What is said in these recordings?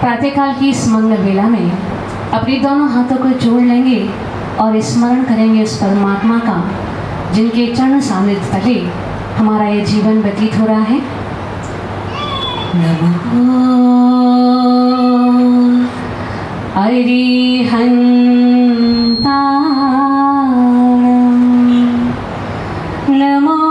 प्रातःकाल की इस मंगल वेला में अपने दोनों हाथों को जोड़ लेंगे और स्मरण करेंगे उस परमात्मा का जिनके चरण सानिध्य तले हमारा ये जीवन व्यतीत हो रहा है। नमो अरिहंता नमो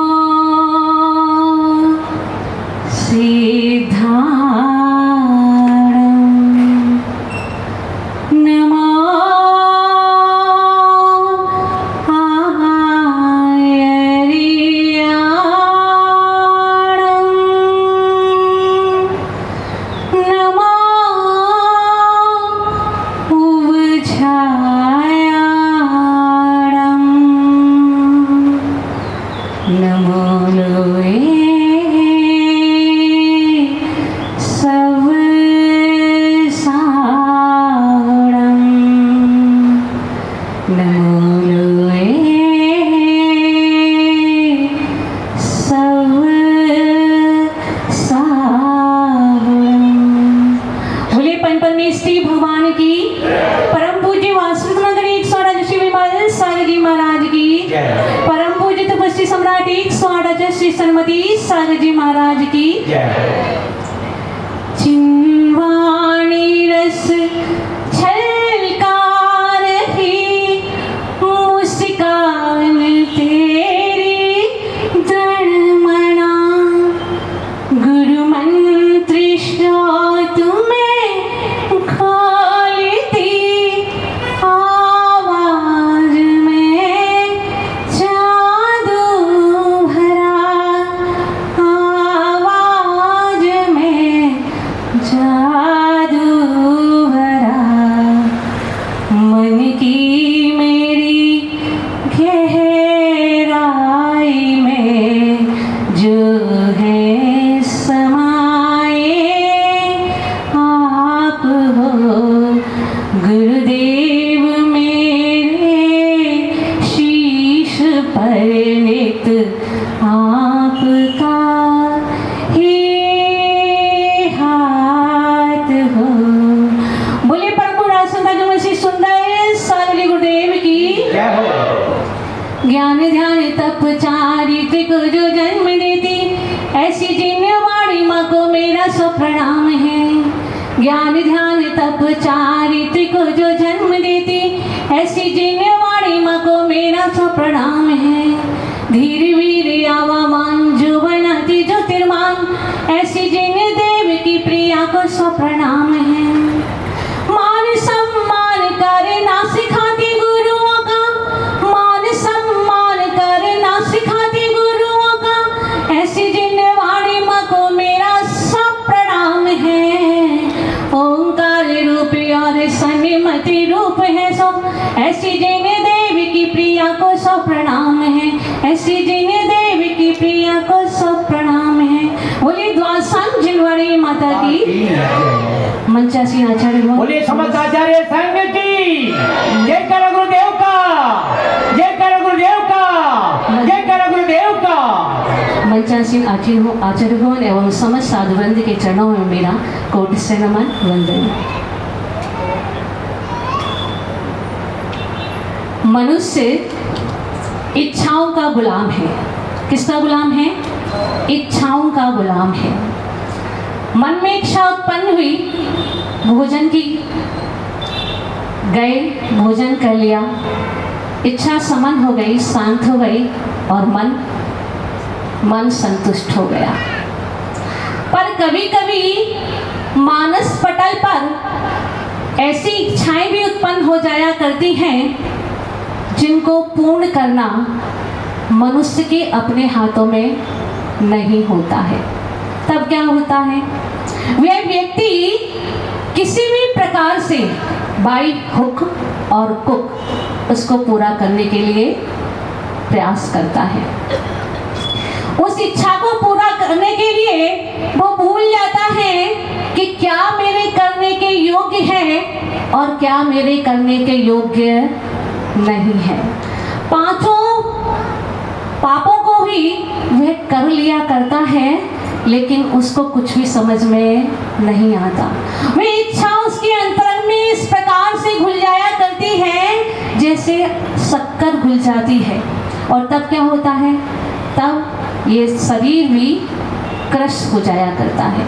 ज्ञान ध्यान तप चारित्रिक जो जन्म देती ऐसी जिन्यवाणी माँ को मेरा सो प्रणाम है। ज्ञान ध्यान तप चारित्रिक जो जन्म देती ऐसी जिन्यवाणी माँ को मेरा सो प्रणाम है। धीर वीर आवामान जो बनाती ज्योतिर्मान ऐसी जिन्य देव की प्रिया को सो प्रणाम है। मान सम्मान करना सिखाती गुरुओं का, मान सम्मान करना सिखाती गुरुओं का, ऐसी जिन्यवाणी माँ को मेरा सब प्रणाम है। ओंकार रूप और सन्मति रूप है सो ऐसी जिन्य देव की प्रिया को सो प्रणाम है। ऐसी जिन्य देव की प्रिया को सो प्रणाम है। बोलिए द्वादशांग जिनवाणी माता की, मंचासी आचार्य बोलिए समस्त आचार्य संघ की जय कर गुरुदेव का, जय कर गुरुदेव का, जय कर गुरुदेव का। मंचासीन आचार्यगण एवं समस्त साधुवृंद के चरणों में मेरा कोटि से नमन वंदन। मनुष्य इच्छाओं का गुलाम है। किसका गुलाम है? इच्छाओं का गुलाम है। मन में इच्छा उत्पन्न हुई भोजन की, गए भोजन कर लिया, इच्छा समन हो गई, शांत हो गई और मन संतुष्ट हो गया। पर कभी कभी मानस पटल पर ऐसी इच्छाएं भी उत्पन्न हो जाया करती हैं जिनको पूर्ण करना मनुष्य के अपने हाथों में नहीं होता है। तब क्या होता है? वह व्यक्ति किसी भी प्रकार से बाई हुक और कुक उसको पूरा करने के लिए प्रयास करता है। उस इच्छा को पूरा करने के लिए वो भूल जाता है कि क्या मेरे करने के योग्य है और क्या मेरे करने के योग्य नहीं है। पांचों पापों को भी वह कर लिया करता है, लेकिन उसको कुछ भी समझ में नहीं आता। वह इच्छा उसके अंतरंग में इस प्रकार से घुल जाया करती है जैसे शक्कर घुल जाती है, और तब क्या होता है, तब ये शरीर भी क्रश हो जाया करता है।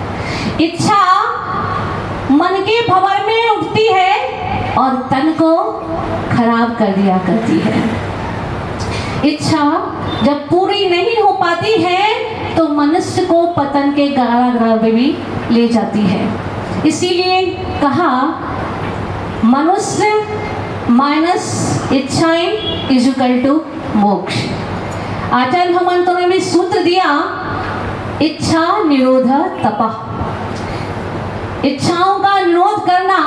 इच्छा मन के भंवर में उठती है और तन को खराब कर दिया करती है। इच्छा जब पूरी नहीं हो पाती है तो मनुष्य को पतन के कारागृह में भी ले जाती है। इसीलिए कहा मनुष्य माइनस इच्छाएं इज इक्वल टू मोक्ष। आचार्य भगवंतों ने भी सूत्र दिया, इच्छा निरोध तपः। इच्छाओं का निरोध करना,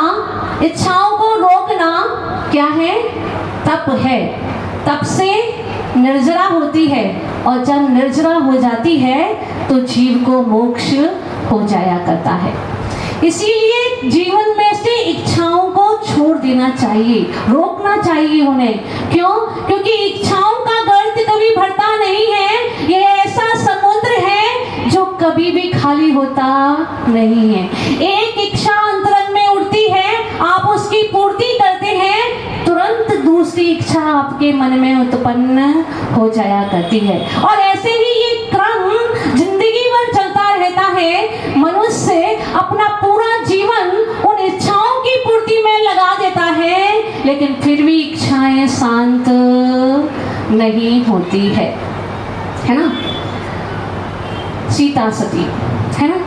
इच्छाओं को रोकना क्या है, तप है। तप से निर्जरा होती है, और जब निर्जरा हो जाती है तो जीव को मोक्ष हो जाया करता है। इसीलिए जीवन में से इच्छाओं को छोड़ देना चाहिए, रोकना चाहिए उन्हें। क्यों? क्योंकि इच्छाओं का गर्त कभी भरता नहीं है। ये ऐसा समुद्र है जो कभी भी खाली होता नहीं है। एक इच्छा अंतरंग में उठती है, आप उसकी पूर्ति करते हैं, तुरंत दूसरी इच्छा आपके मन में उत्पन्न हो जाया करती है। और ऐसे ही ये क्रम जिंदगी भर चलता रहता है। मनुष्य अपना पूरा जीवन उन इच्छाओं की पूर्ति में लगा देता है, लेकिन फिर भी इच्छाएं शांत नहीं होती है ना। सीता सती है ना,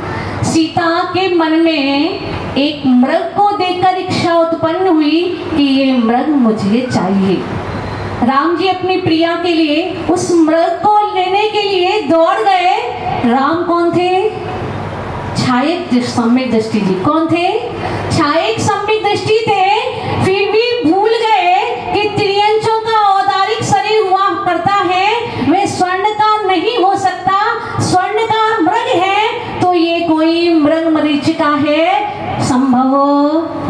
सीता के मन में एक मृग को देखकर इच्छा उत्पन्न हुई कि ये मृग मुझे चाहिए। राम जी अपनी प्रिया के लिए उस मृग को लेने के लिए दौड़ गए। राम कौन थे? छायक सम्यक दृष्टि जी। कौन थे? छायक सम्यक दृष्टि थे। फिर भी भूल गए कि त्रियंचों का औदारिक शरीर हुआ करता है, वे स्वर्ण का नहीं हो सकता। स्वर्ण का मृग है तो ये कोई मृग मरीचिका है, संभव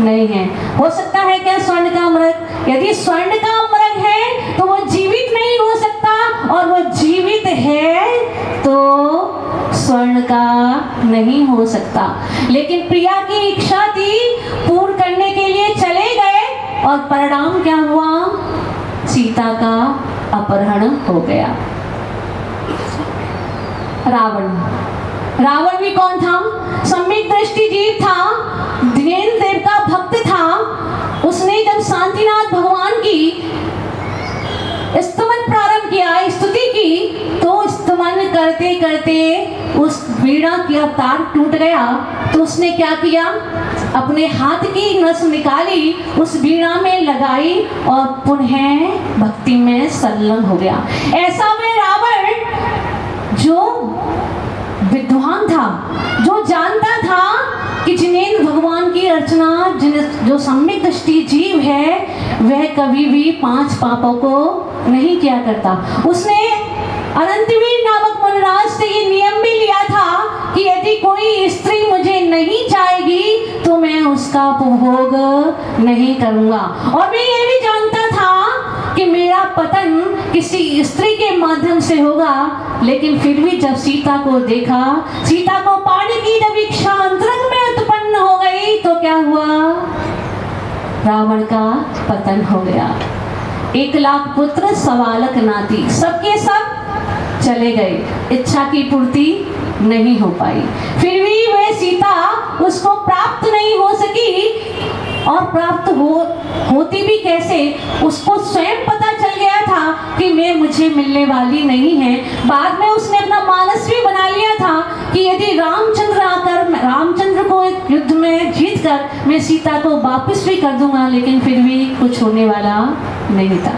नहीं है। हो सकता है क्या स्वर्ण का मृग? यदि स्वर्ण का मृग है तो वो जीवित नहीं हो सकता, और वो जीवित है तो स्वर्ण का नहीं हो सकता। लेकिन प्रिया की इच्छा थी, पूर्ण करने के लिए चले गए, और परिणाम क्या हुआ? सीता का अपहरण हो गया। रावण भी कौन था? सम्यक दृष्टि जीव था, देव देव का भक्त था। उसने जब शांतिनाथ भगवान की स्तमन प्रारंभ किया, स्तुति की, तो स्तमन करते करते उस वीणा की अवतार टूट गया। तो उसने क्या किया? अपने हाथ की नस निकाली, उस वीणा में लगाई, और पुनः भक्ति में संलग्न हो गया। ऐसा में रावण जो विद्वान था, जो जानता था कि जिनेन्द्र भगवान की अर्चना, जो सम्यक दृष्टि जीव है, वह कभी भी 5 पापों को नहीं किया करता। उसने अनंतवीर नामक मुनिराज से ये नियम भी लिया था कि यदि कोई स्त्री मुझे नहीं चाहेगी तो मैं उसका उपभोग नहीं करूंगा। और मैं ये भी जानता था कि मेरा पतन किसी स्त्री के माध्यम से होगा। लेकिन फिर भी जब सीता को देखा, सीता को पाने की जब इच्छा अंतरंग में उत्पन्न हो गई, तो क्या हुआ? रावण का पतन हो गया। 1 लाख पुत्र 1.25 लाख नाती, सबके सब चले गए। इच्छा की पूर्ति नहीं हो पाई। फिर भी वह सीता उसको प्राप्त नहीं हो सकी, और प्राप्त होती भी कैसे? उसको स्वयं पता चल गया था कि मैं मुझे मिलने वाली नहीं है। बाद में उसने अपना मानस भी बना लिया था कि यदि रामचंद्र आकर रामचंद्र को एक युद्ध में जीत कर मैं सीता को वापस भी कर दूंगा, लेकिन फिर भी कुछ होने वाला नहीं था।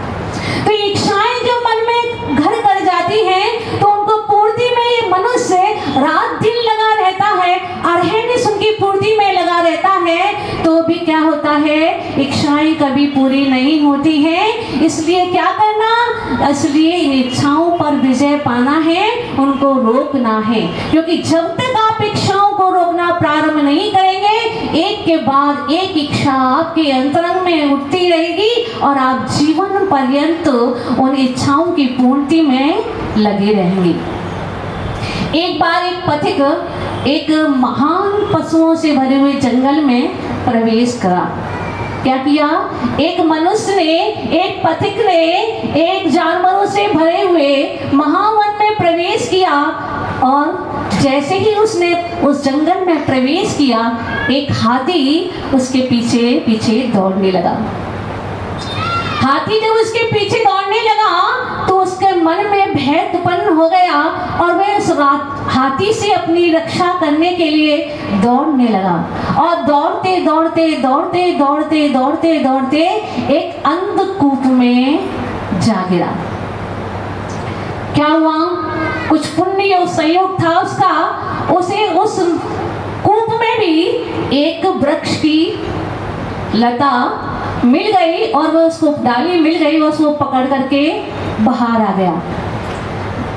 तो इच्छाएं जब मन में घर कर जाती हैं तो उनको पूर्ति में ये मनुष्य रात दिन लगा रहता है, अरहनिश उनकी पूर्ति में लगा रहता है, तो भी क्या होता है? इच्छाएं कभी पूरी नहीं होती हैं। इसलिए क्या करना? इसलिए इन इच्छाओं पर विजय पाना है, उनको रोकना है। क्योंकि जब तक आप इच्छाओं को रोकना प्रारंभ नहीं करेंगे, एक के बाद एक इच्छा आपके अंतरंग में उठती रहेगी, और आप जीवन पर्यंत उन इच्छाओं की पूर्ति में लगे रहेंगे। एक बार एक पथिक एक महान पशुओं से भरे हुए जंगल में प्रवेश करा। क्या किया? एक मनुष्य ने, एक पथिक ने एक जानवरों से भरे हुए महावन में प्रवेश किया और जैसे ही उसने उस जंगल में प्रवेश किया, एक हाथी उसके पीछे पीछे दौड़ने लगा। हाथी जब उसके पीछे दौड़ने लगा तो उसके मन में भय उत्पन्न हो गया और वह उस हाथी से अपनी रक्षा करने के लिए दौड़ने लगा और दौड़ते दौड़ते दौड़ते दौड़ते दौड़ते दौड़ते एक अंधकूप में जा गिरा। क्या हुआ? कुछ पुण्य या संयोग था उसका, उसे उस कूप में भी एक वृक्ष की लता मिल गई और वह उसको डाली मिल गई, वह उसको पकड़ करके बाहर आ गया।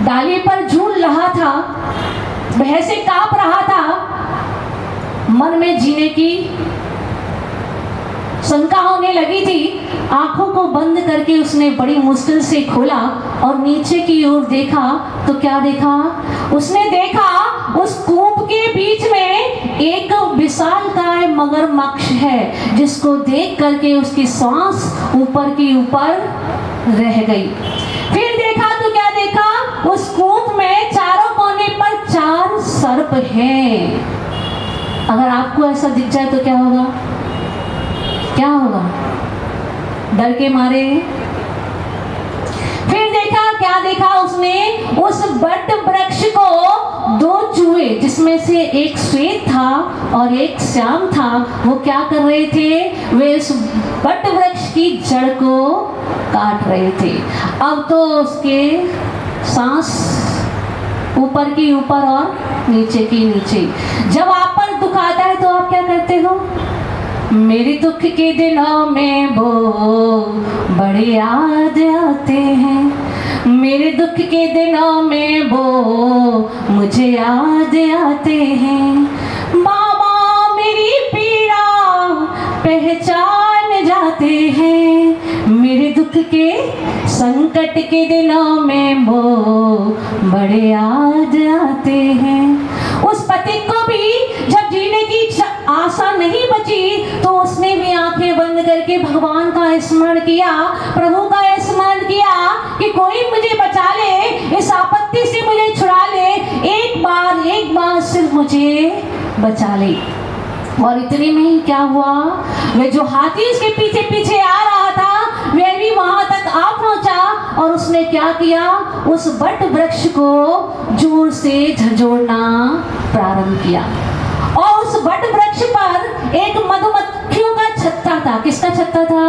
डाली पर झूल रहा था, भय से कांप रहा था, मन में जीने की शंका होने लगी थी। आंखों को बंद करके उसने बड़ी मुश्किल से खोला और नीचे की ओर देखा तो क्या देखा? उसने देखा उस कूप के बीच में एक विशालकाय मगरमच्छ है, जिसको देख करके उसकी सांस ऊपर की ऊपर रह गई। फिर देखा तो क्या देखा? उस कूप में चारों कोने पर 4 सर्प हैं। अगर आपको ऐसा दिख जाए तो क्या होगा? क्या होगा? डर के मारे। फिर देखा, क्या देखा उसने? उस वट वृक्ष को 2 चूहे, जिसमें से एक श्वेत था और एक श्याम था, वो क्या कर रहे थे? वे उस वट वृक्ष की जड़ को काट रहे थे। अब तो उसके सांस ऊपर की ऊपर और नीचे की नीचे। जब आप पर दुख आता है तो आप क्या करते हो? मेरे दुख के दिनों में वो बड़े याद आते हैं, मेरे दुख के दिनों में वो मुझे याद आते हैं। बाबा मेरी पीड़ा पहचान जाते हैं, मेरे दुख के संकट के दिनों में वो बड़े याद आते हैं। उस पति को भी जब जीने की आशा नहीं बची तो उसने भी आंखें बंद करके भगवान का स्मरण किया, प्रभु का स्मरण किया कि कोई मुझे बचा ले, इस आपत्ति से मुझे छुड़ा ले, एक बार सिर्फ मुझे बचा ले। और इतने में ही क्या हुआ? वह जो हाथी उसके पीछे पीछे आ रहा था वह भी वहां तक आ पहुंचा और उसने क्या किया? उस वट वृक्ष को जोर से झंझोड़ना प्रारंभ किया और उस वट वृक्ष पर एक मधुमक्खियों का छत्ता था। किसका छत्ता था?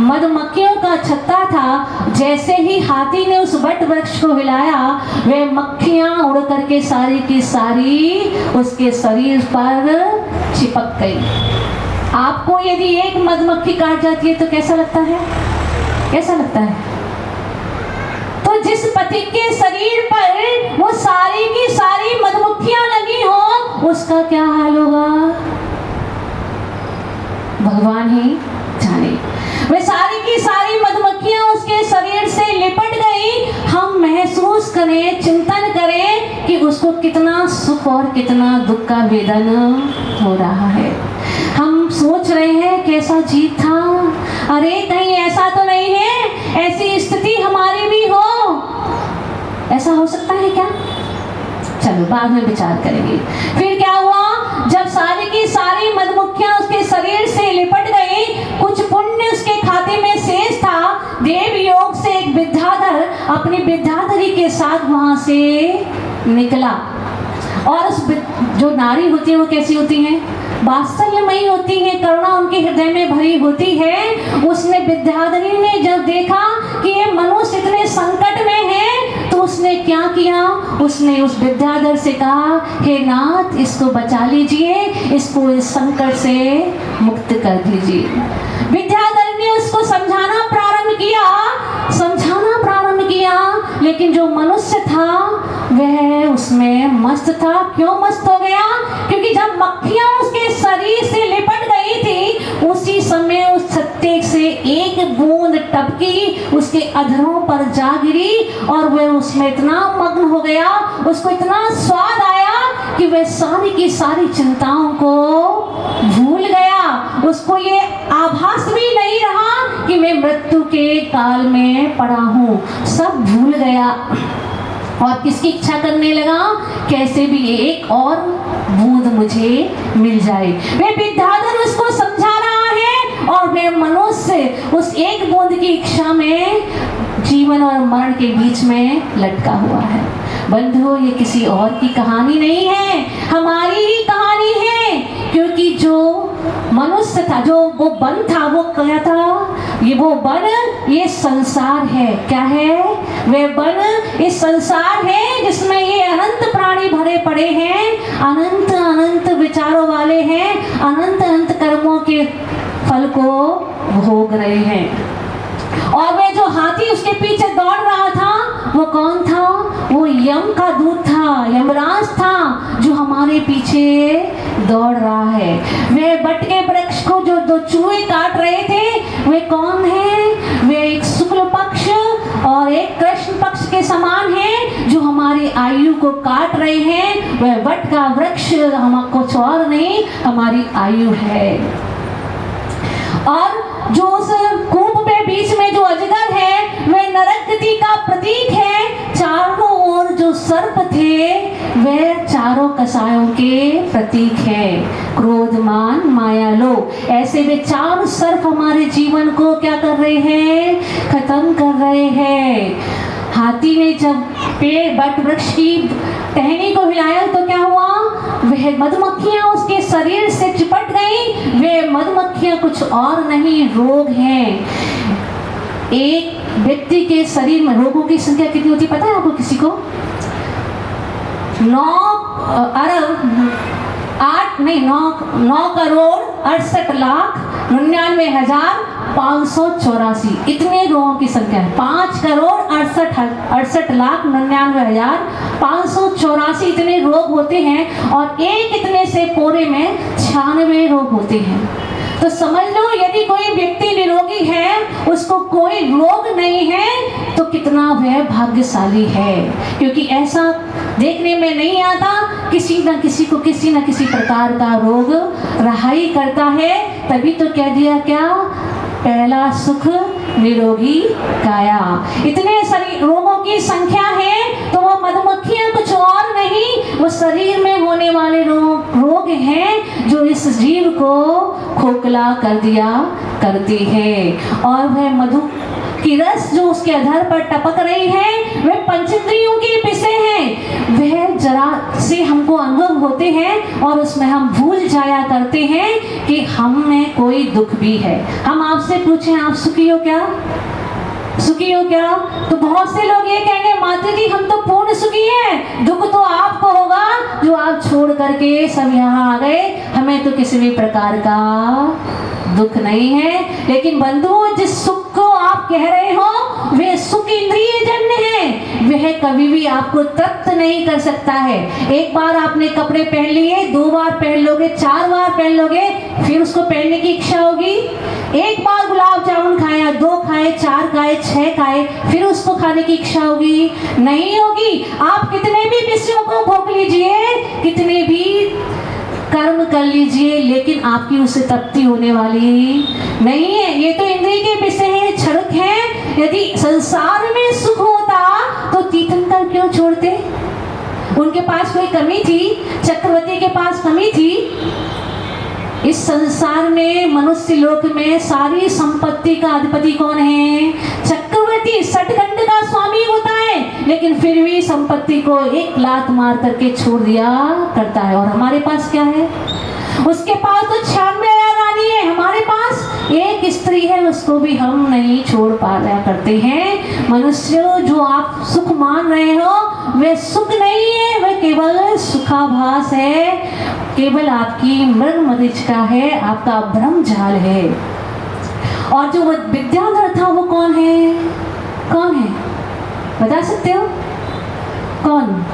मधुमक्खियों का छत्ता था। जैसे ही हाथी ने उस वट वृक्ष को हिलाया, वे मक्खियां उड़ करके सारी की सारी उसके शरीर पर चिपक गई। आपको यदि एक मधुमक्खी काट जाती है तो कैसा लगता है? कैसा लगता है? तो जिस पथिक के शरीर पर वो सारी की सारी मधुमक्खियां लगी हो, उसका क्या हाल होगा? भगवान ही जाने। वे सारी की सारी मधुमक्खियां उसके शरीर से लिपट गई। हम महसूस करें, चिंतन करें कि उसको कितना सुख और कितना दुख का वेदन हो रहा है। हम सोच रहे हैं कैसा जीव था, अरे कहीं ऐसा तो नहीं है ऐसी स्थिति हमारी भी हो। ऐसा हो सकता है क्या? चलो बाद में विचार करेंगे। फिर क्या हुआ? जब सारी की सारी मधुमक्खियां उसके शरीर से लिपट गई, कुछ पुण्य उसके खाते में शेष था। देव योग से एक विद्याधर अपनी विद्याधरी के साथ वहां से निकला और उस जो नारी होती है वो कैसी होती है? वात्सल्यमयी होती है, करुणा उनके हृदय में भरी होती है। उसने विद्याधरी ने जब देखा कि ये मनुष्य इतने संकट में है तो उसने क्या किया? उसने उस विद्याधर से कहा, हे नाथ इसको बचा लीजिए, इसको इस संकट से मुक्त कर दीजिए। विद्याधर ने उसको समझाना प्रारंभ किया, लेकिन जो मनुष्य था वह उसमें मस्त था। क्यों मस्त हो गया? क्योंकि जब मक्खियां उसके शरीर से लिपट गई थी उसी समय उस छत्ते से एक एक बूंद टपकी उसके अधरों पर जा गिरी और वह उसमें इतना मग्न हो गया, उसको इतना स्वाद आया कि वह सारी की सारी चिंताओं को भूल गया। उसको ये आभास भी नहीं रहा कि मैं मृत्यु के काल में पड़ा हूँ, सब भूल गया और किसकी इच्छा करने लगा, कैसे भी एक और बूंद मुझे मिल जाए। वे विद्याधर उसको समझा रहा है और वे मनुष्य उस एक बूंद की इच्छा में जीवन और मरण के बीच में लटका हुआ है। बंधुओं, ये किसी और की कहानी नहीं है, हमारी ही कहानी है। क्योंकि जो मनुष्य था, जो वो वन था, वो क्या था, ये वो वन ये संसार है। क्या है? वे वन इस संसार है जिसमें ये अनंत प्राणी भरे पड़े हैं, अनंत अनंत विचारों वाले हैं, अनंत अनंत कर्मों के फल को भोग रहे हैं। और वे जो हाथी उसके पीछे दौड़ रहा था, वो कौन था? वो यम का दूत था, यमराज था, जो हमारे पीछे दौड़ रहा है। वे बट के वृक्ष को जो दो चूहे काट रहे थे, वे कौन है? वे एक शुक्ल पक्ष और एक कृष्ण पक्ष के समान है, जो हमारी आयु को काट रहे हैं। वह बट का वृक्ष हम कुछ और नहीं, हमारी आयु है। और जो उस कूप में बीच में जो अजगर है, वह नरक गति का प्रतीक है। चारों ओर जो सर्प थे, वह चारों कसायों के प्रतीक है। क्रोध, मान, माया, लोभ, ऐसे वे चार सर्प हमारे जीवन को क्या कर रहे हैं? खत्म कर रहे हैं। हाथी ने जब पेड़ बट वृक्ष की टहनी को हिलाया तो क्या हुआ? वह मधुमक्खियां उसके शरीर से चिपट गई। वे मधुमक्खियां कुछ और नहीं, रोग हैं। एक व्यक्ति के शरीर में रोगों की संख्या कितनी होती है पता है आपको? किसी को 9 करोड़ 68,99,584 इतने रोगों की संख्या है। 5,68,68,99,584 इतने रोग होते हैं और एक इतने से पूरे में 96 रोग होते हैं। तो समझ लो, यदि कोई व्यक्ति निरोगी है, उसको कोई रोग नहीं है, तो कितना वह भाग्यशाली है। क्योंकि ऐसा देखने में नहीं आता, किसी न किसी को किसी न किसी प्रकार का रोग रहा ही करता है। तभी तो कह दिया क्या? पहला सुख निरोगी काया। इतने सारी रोगों की संख्या है, तो वो मधुमक्खियां कुछ और नहीं, वो शरीर में होने वाले रोग हैं जो इस जीव को खोखला कर दिया करती है। और वह मधु की रस जो उसके आधार पर टपक रही है, वे पंचेंद्रियों के विषय हैं। वह जरा से हमको अनुभव होते हैं और उसमें हम भूल जाया करते हैं कि हम में कोई दुख भी है। हम आपसे पूछें, आप सुखी हो क्या? सुखी हो क्या? तो बहुत से लोग ये कहेंगे, माता जी हम तो पूर्ण सुखी हैं। दुख तो आपको होगा जो आप छोड़ करके सब यहाँ आ गए, हमें तो किसी भी प्रकार का दुख नहीं है। लेकिन बंधु, जिस सुख को आप कह रहे हो, वे सुख इंद्रिय जन्य है। वह कभी भी आपको तृप्त नहीं कर सकता है। एक बार आपने कपड़े पहन लिए, 2 बार पहन लोगे, 4 बार पहन लोगे, फिर उसको पहनने की इच्छा होगी। एक बार गुलाब जामुन खाया, 2 खाए, 4 खाए, 6 खाए, फिर उसको खाने की इच्छा होगी? नहीं होगी। आप कितने भी विषयों को भोग लीजिए, कितने भी कर्म कर लीजिए, लेकिन आपकी उससे तृप्ति होने वाली नहीं है। ये तो इंद्रिय के विषय है, क्षणिक है। यदि संसार में सुख होता तो तीर्थंकर क्यों छोड़ते? उनके पास कोई कमी थी? चक्रवर्ती के पास कमी थी? इस संसार में, मनुष्य लोक में सारी संपत्ति का अधिपति कौन है? चक्रवर्ती। सठखंड का स्वामी होता है, लेकिन फिर भी संपत्ति को एक लात मार करके छोड़ दिया करता है। और हमारे पास क्या है? उसके पास तो 96 रानी है, हमारे पास एक स्त्री है, उसको भी हम नहीं छोड़ पा रहा करते हैं। मनुष्य, जो आप सुख मान रहे हो, वह सुख नहीं है, वह केवल सुखाभास है, केवल आपकी मृग मरीचिका है, आपका भ्रम जाल है। और जो वो विद्याधर था, वो कौन है? कौन है? बता सकते हो कौन?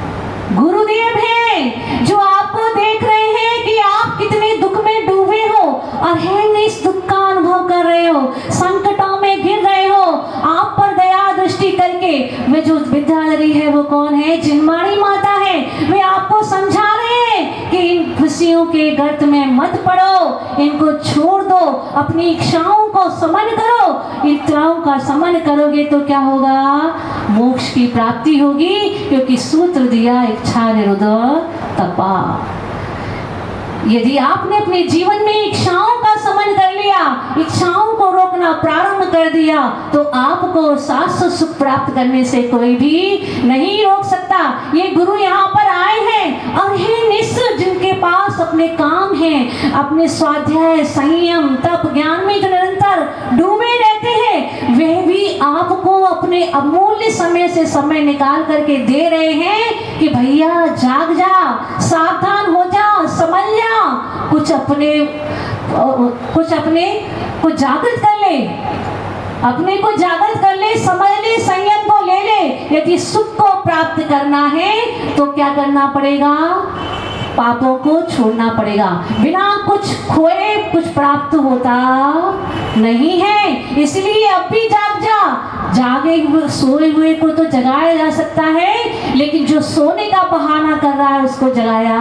गुरुदेव है, जो आपको देख रहे हैं कि आप कितने दुख में डूबे हो और है इस दुख का अनुभव कर रहे हो, संकटों में घिर वे जो विद्याधरी है वो कौन है? जिनमाड़ी माता है। वे आपको समझा रहे हैं कि इन खुशियों के गर्त में मत पड़ो, इनको छोड़ दो, अपनी इच्छाओं को समन करो। इच्छाओं का समन करोगे तो क्या होगा? मोक्ष की प्राप्ति होगी, क्योंकि सूत्र दिया इच्छा निरोध तपा। यदि आपने अपने जीवन में इच्छाओं का समन कर लिया, इच्छाओं को रोकना प्रारंभ कर दिया, तो आपको शाश्वत सुख प्राप्त करने से कोई भी नहीं रोक सकता। ये गुरु यहाँ पर आए हैं और हे निश्चल जिनके पास अपने काम हैं, अपने स्वाध्याय, संयम, तप, ज्ञान में जो निरंतर डूबे रहते हैं, वे भी आपको अपने अमूल्य समय से समय निकाल करके दे रहे हैं कि भैया जाग जा, सावधान हो जा, समझ जा, कुछ अपने को जागृत कर ले, अपने को जागृत कर ले, समझ ले, संयम को ले ले। यदि सुख को प्राप्त करना है तो क्या करना पड़ेगा? पापों को छोड़ना पड़ेगा। बिना कुछ खोए कुछ प्राप्त होता नहीं है। इसलिए अब भी जाग जा। जागे हुए सोए हुए को तो जगाया जा सकता है, लेकिन जो सोने का बहाना कर रहा है उसको जगाया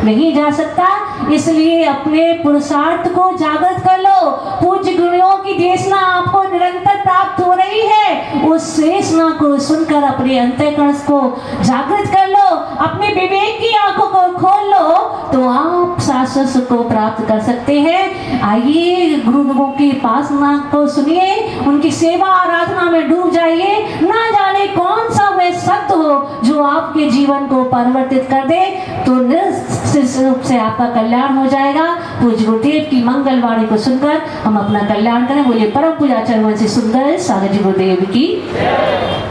नहीं जा सकता। इसलिए अपने पुरुषार्थ को जागृत कर लो। पूज्य गुरुओं की देशना आपको निरंतर प्राप्त हो रही है। उस देशना को सुनकर अपने अंतःकरण को जागृत कर लो, अपने विवेक की आंखों को खोल लो, तो आप शाश्वत सुख को प्राप्त कर सकते हैं। आइए गुरुओं की उपासना को सुनिए, उनकी सेवा आराधना में डूब जाइए। ना जाने कौन सा वह सत्य हो जो आपके जीवन को परिवर्तित कर दे, तो निश्चित रूप से आपका कल्याण हो जाएगा। पूज्य गुरुदेव की मंगलवाणी को सुनकर हम अपना कल्याण करें। बोलिए परम पूज्य आचार्य वंशी सुंदर सागर जी गुरुदेव की।